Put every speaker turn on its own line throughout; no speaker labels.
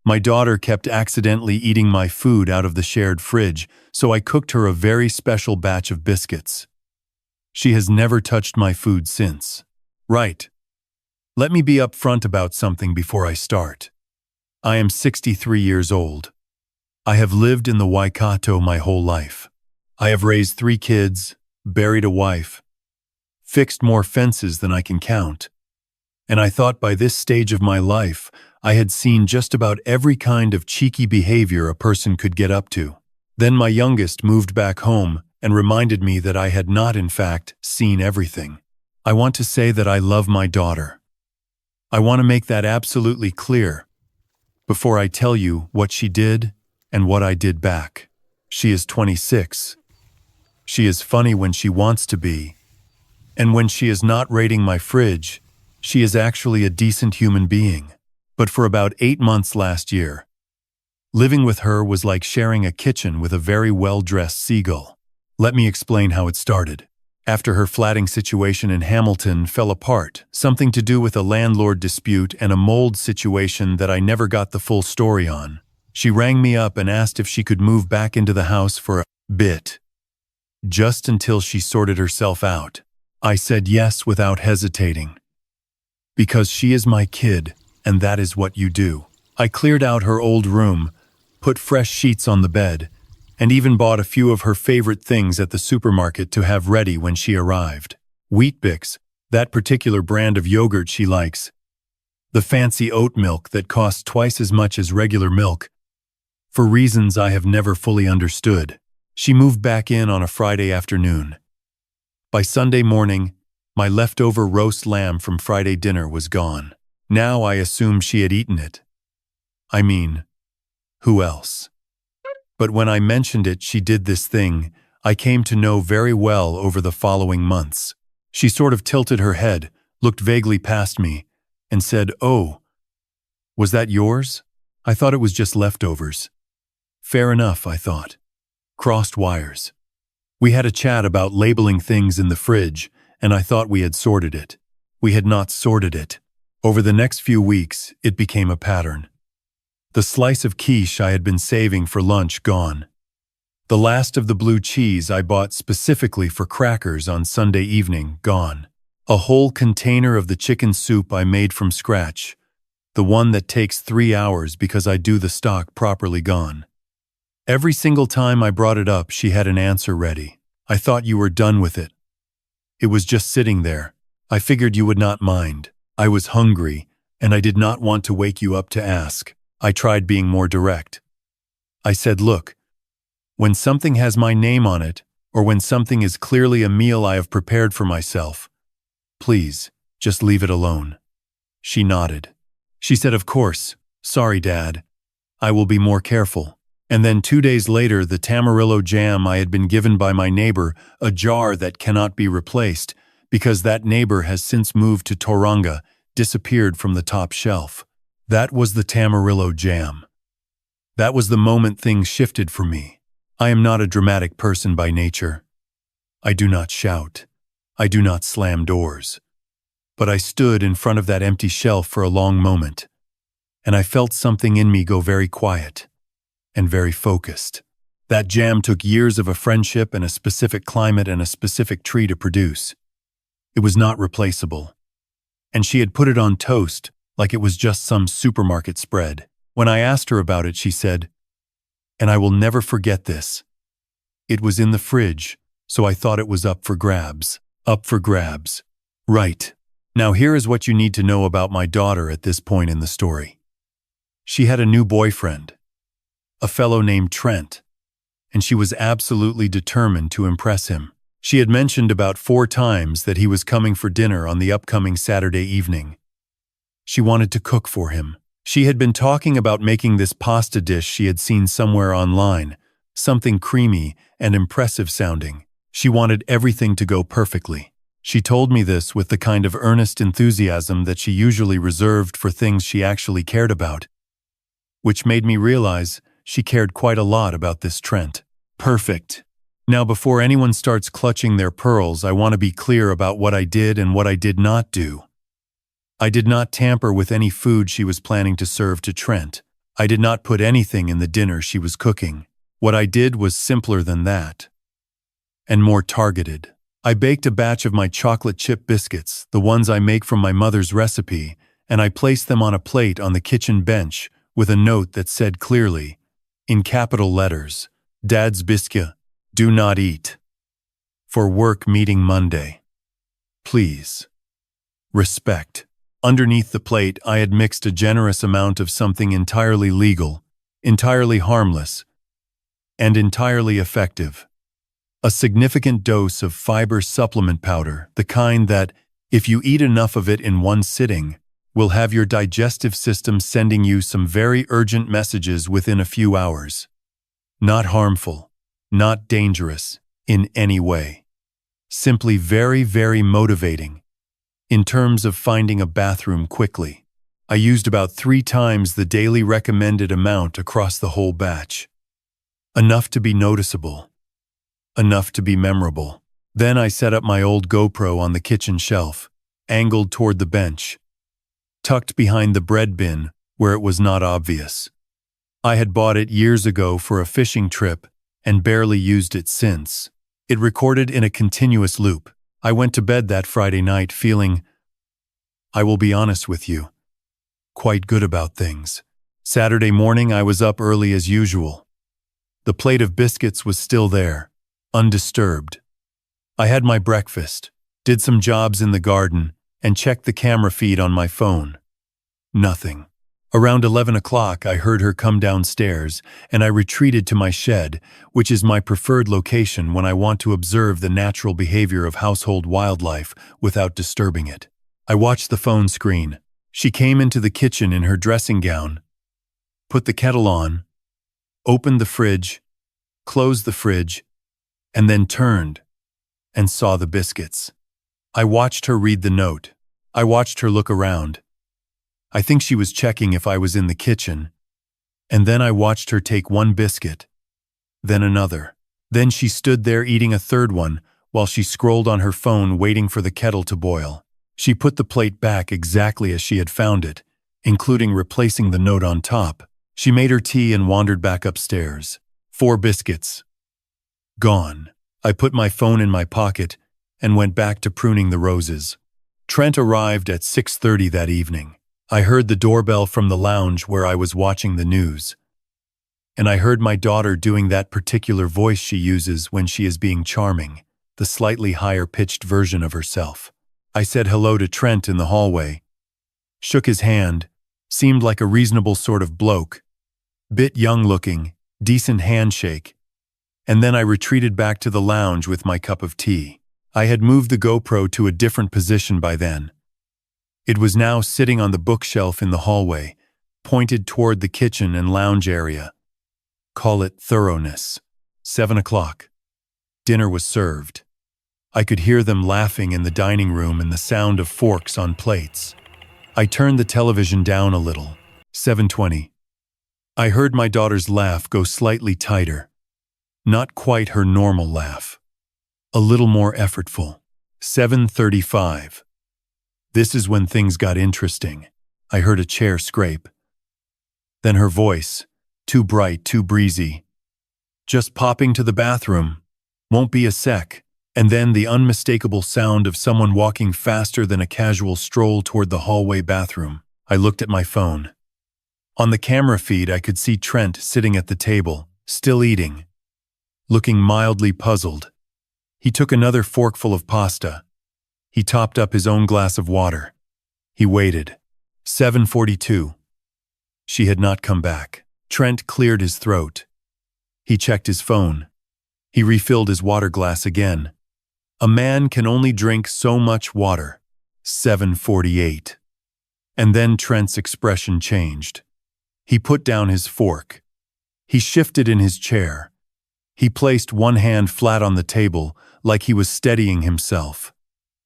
My daughter kept accidentally eating my food out of the shared fridge, so I cooked her a very special batch of biscuits. She has never touched my food since. Right. Let me be upfront about something before I start. I am 63 years old. I have lived in the Waikato my whole life. I have raised 3 kids, buried a wife, fixed more fences than I can count. And I thought by this stage of my life, I had seen just about every kind of cheeky behavior a person could get up to. Then my youngest moved back home and reminded me that I had not, in fact, seen everything. I want to say that I love my daughter. I want to make that absolutely clear before I tell you what she did and what I did back. She is 26. She is funny when she wants to be. And when she is not raiding my fridge, she is actually a decent human being. But for about 8 months last year, living with her was like sharing a kitchen with a very well-dressed seagull. Let me explain how it started. After her flatting situation in Hamilton fell apart, something to do with a landlord dispute and a mold situation that I never got the full story on, she rang me up and asked if she could move back into the house for a bit, just until she sorted herself out. I said yes without hesitating. Because she is my kid, and that is what you do. I cleared out her old room, put fresh sheets on the bed, and even bought a few of her favorite things at the supermarket to have ready when she arrived. Weet-Bix, that particular brand of yogurt she likes, the fancy oat milk that costs twice as much as regular milk, for reasons I have never fully understood. She moved back in on a Friday afternoon. By Sunday morning, my leftover roast lamb from Friday dinner was gone. Now I assumed she had eaten it. I mean, who else? But when I mentioned it, she did this thing I came to know very well over the following months. She sort of tilted her head, looked vaguely past me, and said, "Oh, was that yours? I thought it was just leftovers." Fair enough, I thought. Crossed wires. We had a chat about labeling things in the fridge, and I thought we had sorted it. We had not sorted it. Over the next few weeks, it became a pattern. The slice of quiche I had been saving for lunch gone. The last of the blue cheese I bought specifically for crackers on Sunday evening gone. A whole container of the chicken soup I made from scratch, the one that takes 3 hours because I do the stock properly, gone. Every single time I brought it up, she had an answer ready. "I thought you were done with it. It was just sitting there. I figured you would not mind. I was hungry, and I did not want to wake you up to ask." I tried being more direct. I said, "Look, when something has my name on it, or when something is clearly a meal I have prepared for myself, please, just leave it alone." She nodded. She said, "Of course. Sorry, Dad. I will be more careful." And then 2 days later, the tamarillo jam I had been given by my neighbor, a jar that cannot be replaced, because that neighbor has since moved to Tauranga, disappeared from the top shelf. That was the tamarillo jam. That was the moment things shifted for me. I am not a dramatic person by nature. I do not shout. I do not slam doors. But I stood in front of that empty shelf for a long moment, and I felt something in me go very quiet and very focused. That jam took years of a friendship and a specific climate and a specific tree to produce. It was not replaceable. And she had put it on toast like it was just some supermarket spread. When I asked her about it, she said, and I will never forget this, "It was in the fridge, so I thought it was up for grabs." Up for grabs. Right. Now here is what you need to know about my daughter at this point in the story. She had a new boyfriend, a fellow named Trent, and she was absolutely determined to impress him. She had mentioned about 4 times that he was coming for dinner on the upcoming Saturday evening. She wanted to cook for him. She had been talking about making this pasta dish she had seen somewhere online, something creamy and impressive sounding. She wanted everything to go perfectly. She told me this with the kind of earnest enthusiasm that she usually reserved for things she actually cared about, which made me realize she cared quite a lot about this Trent. Perfect. Now, before anyone starts clutching their pearls, I want to be clear about what I did and what I did not do. I did not tamper with any food she was planning to serve to Trent. I did not put anything in the dinner she was cooking. What I did was simpler than that, and more targeted. I baked a batch of my chocolate chip biscuits, the ones I make from my mother's recipe, and I placed them on a plate on the kitchen bench with a note that said clearly, in capital letters, Dad's biscuit, do not eat. For work meeting Monday. Please. Respect. Underneath the plate, I had mixed a generous amount of something entirely legal, entirely harmless, and entirely effective. A significant dose of fiber supplement powder, the kind that, if you eat enough of it in one sitting, will have your digestive system sending you some very urgent messages within a few hours. Not harmful, not dangerous, in any way. Simply very, very motivating. In terms of finding a bathroom quickly, I used about 3 times the daily recommended amount across the whole batch. Enough to be noticeable. Enough to be memorable. Then I set up my old GoPro on the kitchen shelf, angled toward the bench, tucked behind the bread bin where it was not obvious. I had bought it years ago for a fishing trip and barely used it since. It recorded in a continuous loop. I went to bed that Friday night feeling, I will be honest with you, quite good about things. Saturday morning I was up early as usual. The plate of biscuits was still there, undisturbed. I had my breakfast, did some jobs in the garden, and checked the camera feed on my phone. Nothing. Around 11 o'clock I heard her come downstairs, and I retreated to my shed, which is my preferred location when I want to observe the natural behavior of household wildlife without disturbing it. I watched the phone screen. She came into the kitchen in her dressing gown, put the kettle on, opened the fridge, closed the fridge, and then turned and saw the biscuits. I watched her read the note. I watched her look around. I think she was checking if I was in the kitchen, and then I watched her take one biscuit, then another. Then she stood there eating a third one while she scrolled on her phone waiting for the kettle to boil. She put the plate back exactly as she had found it, including replacing the note on top. She made her tea and wandered back upstairs. 4 biscuits. Gone. I put my phone in my pocket and went back to pruning the roses. Trent arrived at 6:30 that evening. I heard the doorbell from the lounge where I was watching the news. And I heard my daughter doing that particular voice she uses when she is being charming, the slightly higher-pitched version of herself. I said hello to Trent in the hallway, shook his hand, seemed like a reasonable sort of bloke, bit young-looking, decent handshake, and then I retreated back to the lounge with my cup of tea. I had moved the GoPro to a different position by then. It was now sitting on the bookshelf in the hallway, pointed toward the kitchen and lounge area. Call it thoroughness. 7 o'clock. Dinner was served. I could hear them laughing in the dining room and the sound of forks on plates. I turned the television down a little. 7:20. I heard my daughter's laugh go slightly tighter. Not quite her normal laugh. A little more effortful. 7:35. This is when things got interesting. I heard a chair scrape. Then her voice, too bright, too breezy. Just popping to the bathroom. Won't be a sec. And then the unmistakable sound of someone walking faster than a casual stroll toward the hallway bathroom. I looked at my phone. On the camera feed, I could see Trent sitting at the table, still eating, looking mildly puzzled. He took another forkful of pasta. He topped up his own glass of water. He waited. 7:42. She had not come back. Trent cleared his throat. He checked his phone. He refilled his water glass again. A man can only drink so much water. 7:48. And then Trent's expression changed. He put down his fork. He shifted in his chair. He placed one hand flat on the table, like he was steadying himself.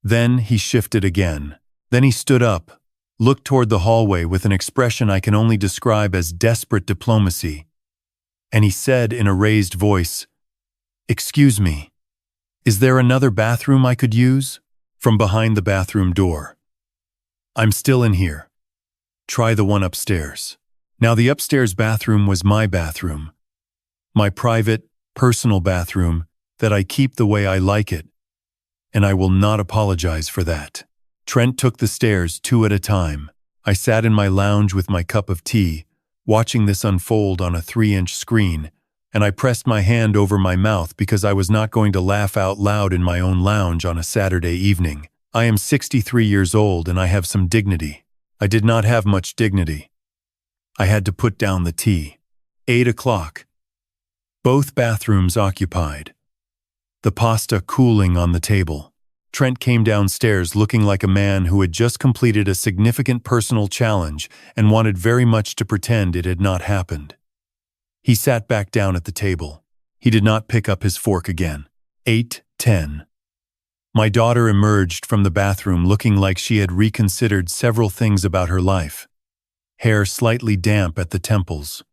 Then he shifted again. Then he stood up, looked toward the hallway with an expression I can only describe as desperate diplomacy. And he said in a raised voice, "Excuse me, is there another bathroom I could use?" From behind the bathroom door. "I'm still in here. Try the one upstairs." Now the upstairs bathroom was my bathroom, my private, personal bathroom that I keep the way I like it, and I will not apologize for that. Trent took the stairs 2 at a time. I sat in my lounge with my cup of tea, watching this unfold on a 3-inch screen, and I pressed my hand over my mouth because I was not going to laugh out loud in my own lounge on a Saturday evening. I am 63 years old and I have some dignity. I did not have much dignity. I had to put down the tea. 8 o'clock. Both bathrooms occupied. The pasta cooling on the table. Trent came downstairs looking like a man who had just completed a significant personal challenge and wanted very much to pretend it had not happened. He sat back down at the table. He did not pick up his fork again. 8:10. My daughter emerged from the bathroom looking like she had reconsidered several things about her life. Hair slightly damp at the temples.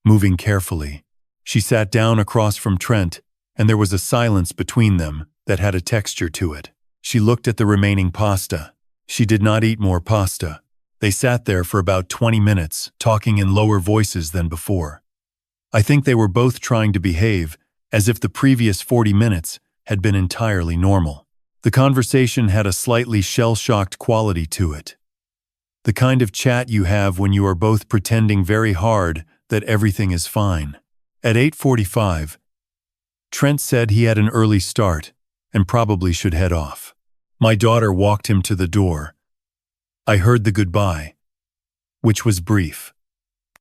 Moving carefully, she sat down across from Trent, and there was a silence between them that had a texture to it. She looked at the remaining pasta. She did not eat more pasta. They sat there for about 20 minutes, talking in lower voices than before. I think they were both trying to behave as if the previous 40 minutes had been entirely normal. The conversation had a slightly shell-shocked quality to it. The kind of chat you have when you are both pretending very hard that everything is fine. At 8:45, Trent said he had an early start and probably should head off. My daughter walked him to the door. I heard the goodbye, which was brief.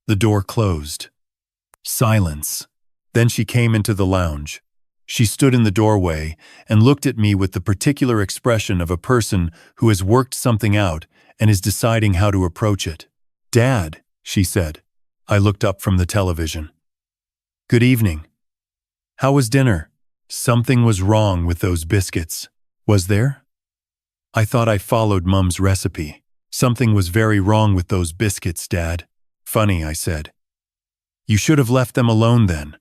The door closed. Silence. Then she came into the lounge. She stood in the doorway and looked at me with the particular expression of a person who has worked something out and is deciding how to approach it. "Dad," she said. I looked up from the television. "Good evening. How was dinner?" Something was wrong with those biscuits. Was there? I thought I followed Mum's recipe. Something was very wrong with those biscuits, Dad. Funny, I said. You should have left them alone then.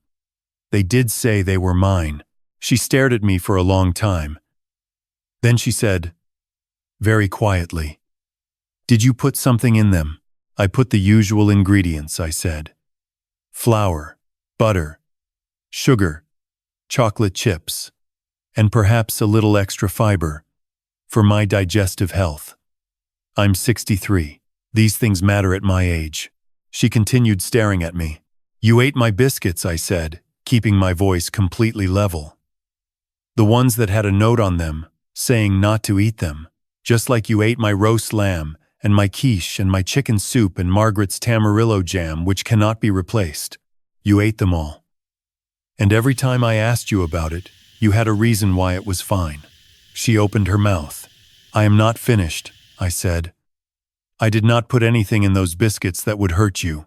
They did say they were mine. She stared at me for a long time. Then she said, very quietly, "Did you put something in them?" "I put the usual ingredients," I said. "Flour, butter, sugar, chocolate chips, and perhaps a little extra fiber for my digestive health. I'm 63. These things matter at my age." She continued staring at me. "You ate my biscuits," I said, keeping my voice completely level. "The ones that had a note on them, saying not to eat them, just like you ate my roast lamb and my quiche and my chicken soup and Margaret's tamarillo jam, which cannot be replaced. You ate them all. And every time I asked you about it, you had a reason why it was fine." She opened her mouth. "I am not finished," I said. "I did not put anything in those biscuits that would hurt you.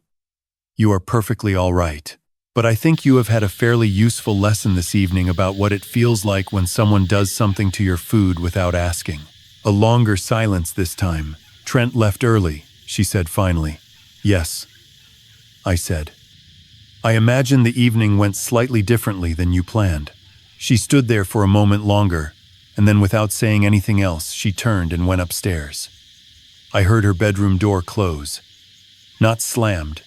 You are perfectly all right. But I think you have had a fairly useful lesson this evening about what it feels like when someone does something to your food without asking." A longer silence this time. "Trent left early," she said finally. "Yes," I said. "I imagine the evening went slightly differently than you planned." She stood there for a moment longer, and then without saying anything else, she turned and went upstairs. I heard her bedroom door close. Not slammed,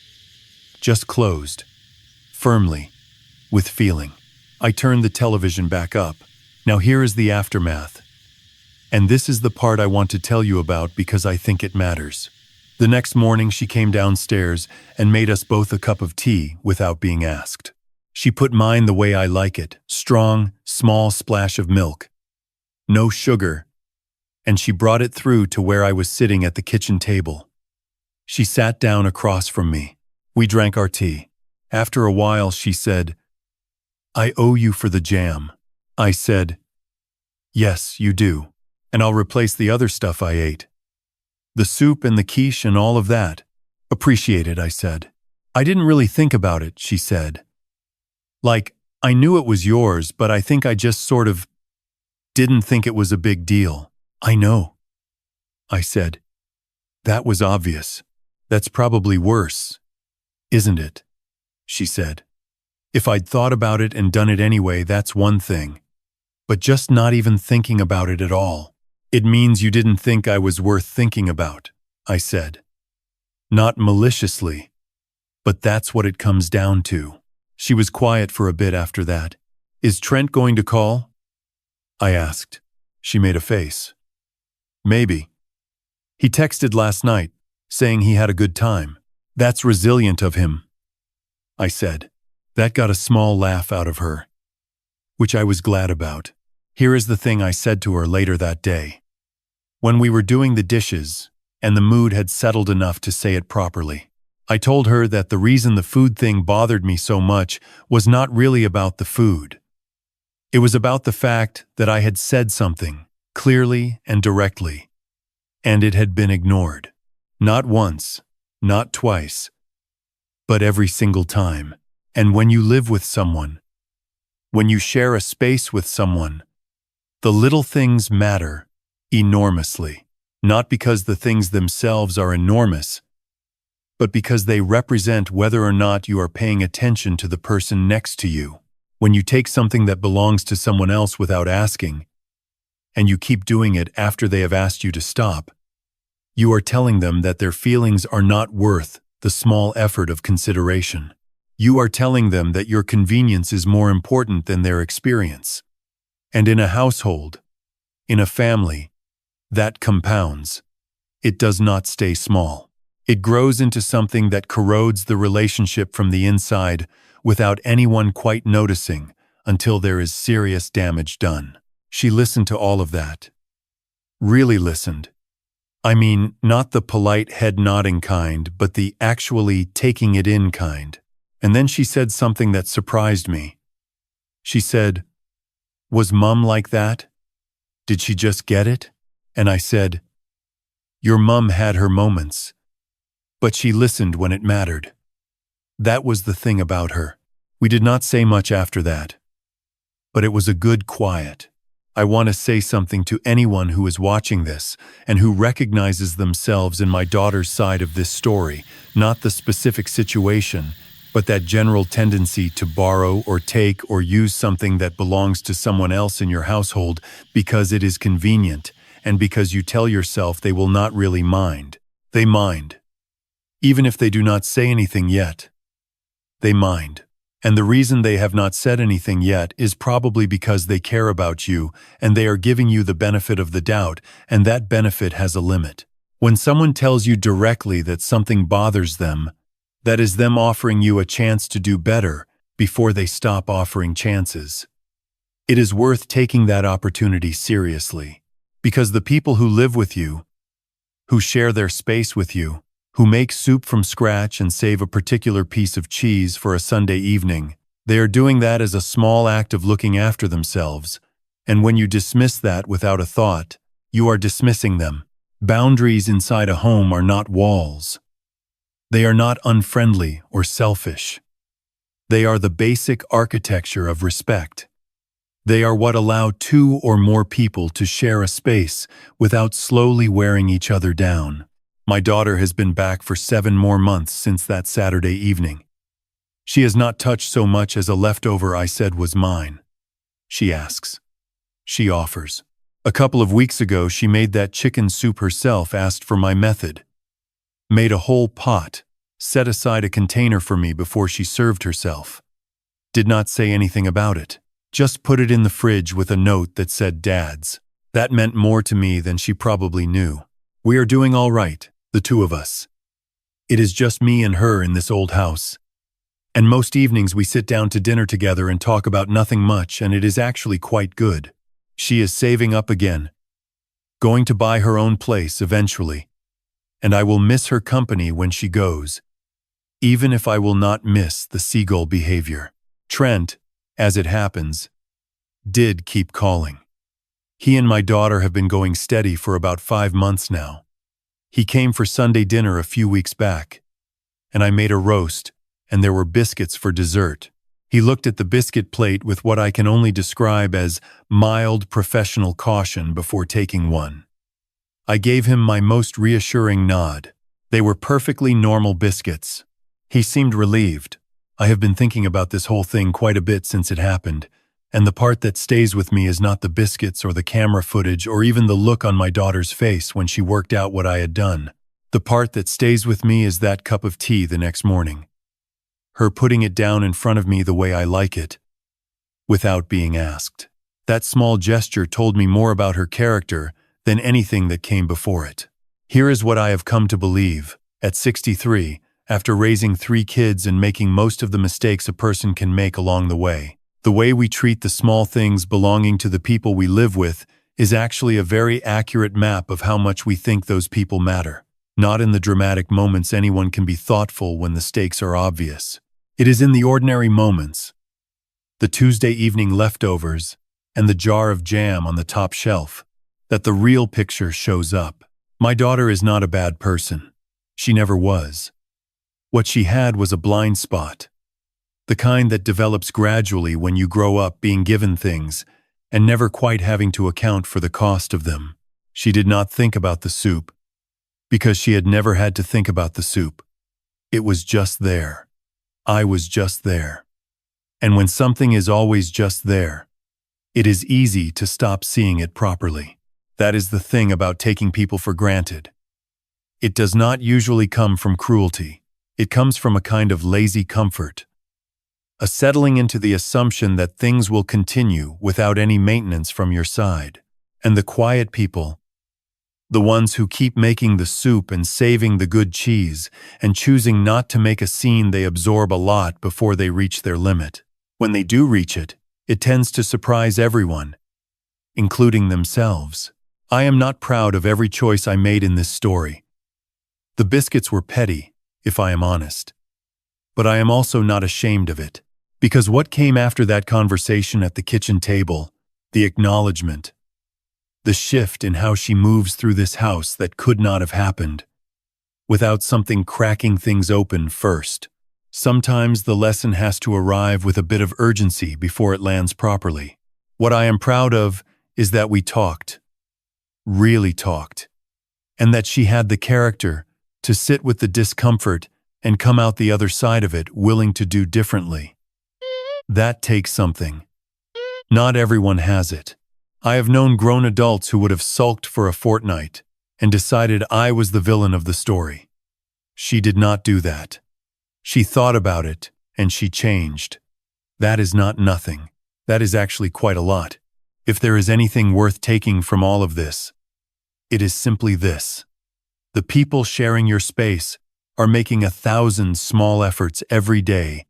just closed. Firmly, with feeling. I turned the television back up. Now here is the aftermath. And this is the part I want to tell you about because I think it matters. The next morning she came downstairs and made us both a cup of tea without being asked. She put mine the way I like it, strong, small splash of milk. No sugar. And she brought it through to where I was sitting at the kitchen table. She sat down across from me. We drank our tea. After a while she said, "I owe you for the jam." I said, "Yes, you do. And I'll replace the other stuff I ate. The soup and the quiche and all of that." "Appreciate it," I said. "I didn't really think about it," she said. "Like, I knew it was yours, but I think I just sort of didn't think it was a big deal." "I know," I said. "That was obvious. That's probably worse, isn't it?" she said. "If I'd thought about it and done it anyway, that's one thing. But just not even thinking about it at all. It means you didn't think I was worth thinking about," I said. Not maliciously, But that's what it comes down to. She was quiet for a bit after that. Is Trent going to call? I asked. She made a face. Maybe. He texted last night, saying he had a good time. That's resilient of him, I said. That got a small laugh out of her, which I was glad about. Here is the thing I said to her later that day. When we were doing the dishes, and the mood had settled enough to say it properly, I told her that the reason the food thing bothered me so much was not really about the food. It was about the fact that I had said something, clearly and directly, and it had been ignored. Not once, not twice, but every single time. And when you live with someone, when you share a space with someone, the little things matter enormously. Not because the things themselves are enormous, but because they represent whether or not you are paying attention to the person next to you. When you take something that belongs to someone else without asking, and you keep doing it after they have asked you to stop, you are telling them that their feelings are not worth the small effort of consideration. You are telling them that your convenience is more important than their experience. And in a household, in a family, that compounds. It does not stay small. It grows into something that corrodes the relationship from the inside without anyone quite noticing until there is serious damage done. She listened to all of that. Really listened. I mean, not the polite head-nodding kind, but the actually taking it in kind. And then she said something that surprised me. She said, "Was Mum like that? Did she just get it?" And I said, "Your mum had her moments, but she listened when it mattered." That was the thing about her. We did not say much after that, but it was a good quiet. I want to say something to anyone who is watching this and who recognizes themselves in my daughter's side of this story, not the specific situation, but that general tendency to borrow or take or use something that belongs to someone else in your household because it is convenient and because you tell yourself they will not really mind. They mind. Even if they do not say anything yet, they mind. And the reason they have not said anything yet is probably because they care about you and they are giving you the benefit of the doubt, and that benefit has a limit. When someone tells you directly that something bothers them, that is them offering you a chance to do better before they stop offering chances. It is worth taking that opportunity seriously, because the people who live with you, who share their space with you, who make soup from scratch and save a particular piece of cheese for a Sunday evening, they are doing that as a small act of looking after themselves. And when you dismiss that without a thought, you are dismissing them. Boundaries inside a home are not walls. They are not unfriendly or selfish. They are the basic architecture of respect. They are what allow two or more people to share a space without slowly wearing each other down. My daughter has been back for 7 more months since that Saturday evening. She has not touched so much as a leftover I said was mine. She asks. She offers. A couple of weeks ago, she made that chicken soup herself, asked for my method. Made a whole pot, set aside a container for me before she served herself. Did not say anything about it. Just put it in the fridge with a note that said Dad's. That meant more to me than she probably knew. We are doing all right, the two of us. It is just me and her in this old house. And most evenings we sit down to dinner together and talk about nothing much, and it is actually quite good. She is saving up again, going to buy her own place eventually, and I will miss her company when she goes, even if I will not miss the seagull behavior. Trent, as it happens, did keep calling. He and my daughter have been going steady for about 5 months now. He came for Sunday dinner a few weeks back, and I made a roast, and there were biscuits for dessert. He looked at the biscuit plate with what I can only describe as mild professional caution before taking one. I gave him my most reassuring nod. They were perfectly normal biscuits. He seemed relieved. I have been thinking about this whole thing quite a bit since it happened, and the part that stays with me is not the biscuits or the camera footage or even the look on my daughter's face when she worked out what I had done. The part that stays with me is that cup of tea the next morning. her putting it down in front of me the way I like it, without being asked. That small gesture told me more about her character than anything that came before it. Here is what I have come to believe. At 63, after raising 3 kids and making most of the mistakes a person can make along the way we treat the small things belonging to the people we live with is actually a very accurate map of how much we think those people matter. Not in the dramatic moments anyone can be thoughtful when the stakes are obvious. It is in the ordinary moments, the Tuesday evening leftovers, and the jar of jam on the top shelf, that the real picture shows up. My daughter is not a bad person. She never was. What she had was a blind spot. The kind that develops gradually when you grow up being given things and never quite having to account for the cost of them. She did not think about the soup, because she had never had to think about the soup. It was just there. I was just there. And when something is always just there, it is easy to stop seeing it properly. That is the thing about taking people for granted. It does not usually come from cruelty. It comes from a kind of lazy comfort. A settling into the assumption that things will continue without any maintenance from your side. And the quiet people, the ones who keep making the soup and saving the good cheese and choosing not to make a scene, they absorb a lot before they reach their limit. When they do reach it, it tends to surprise everyone, including themselves. I am not proud of every choice I made in this story. The biscuits were petty, if I am honest. But I am also not ashamed of it. Because what came after that conversation at the kitchen table, the acknowledgement, the shift in how she moves through this house that could not have happened without something cracking things open first. Sometimes the lesson has to arrive with a bit of urgency before it lands properly. What I am proud of is that we talked, really talked, and that she had the character to sit with the discomfort and come out the other side of it willing to do differently. That takes something. Not everyone has it. I have known grown adults who would have sulked for a fortnight and decided I was the villain of the story. She did not do that. She thought about it, and she changed. That is not nothing. That is actually quite a lot. If there is anything worth taking from all of this, it is simply this. The people sharing your space are making 1,000 small efforts every day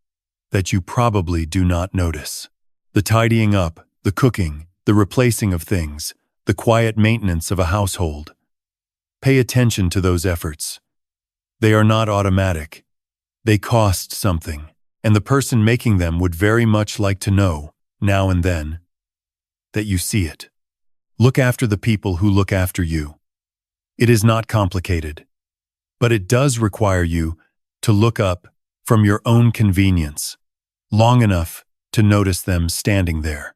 that you probably do not notice. The tidying up, the cooking, the replacing of things, the quiet maintenance of a household. Pay attention to those efforts. They are not automatic. They cost something, and the person making them would very much like to know, now and then, that you see it. Look after the people who look after you. It is not complicated, but it does require you to look up from your own convenience long enough to notice them standing there.